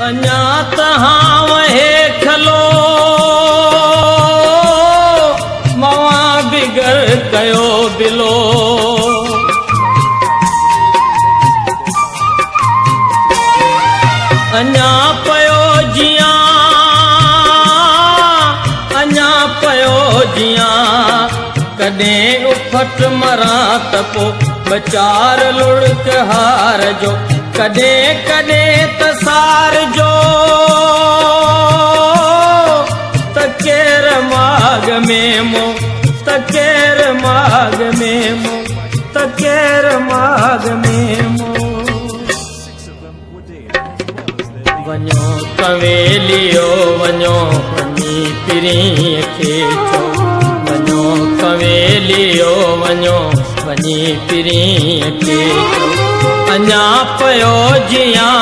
अञा तहां वहे खलो मवा बिगर कयो बिलो अञा पयो जियां अञा पयो जियां कॾहिं उफट मरां त पोइ बचार लुढ़क हार जो कॾहिं कॾहिं त सार जो त केर माग में मो त केर माग में मो त केर माग में मो वञो कवेलियो वञो वञी पिरीअ खे चओ वञो कवेलियो वञो वञी पिरीअ खे चओ अञा पयो जियां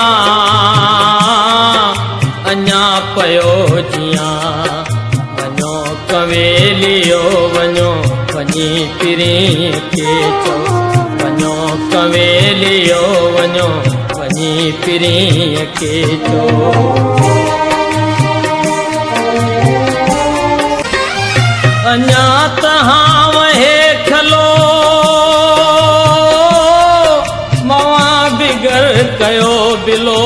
अञा पयो जियां वञो कवेलियो वञो वञी पिरीअ खे चओ वञो कवेलियो वञो वञी पिरीअ खे चओ अञा तहां वहे खलो मवा बिगर कयो बिलो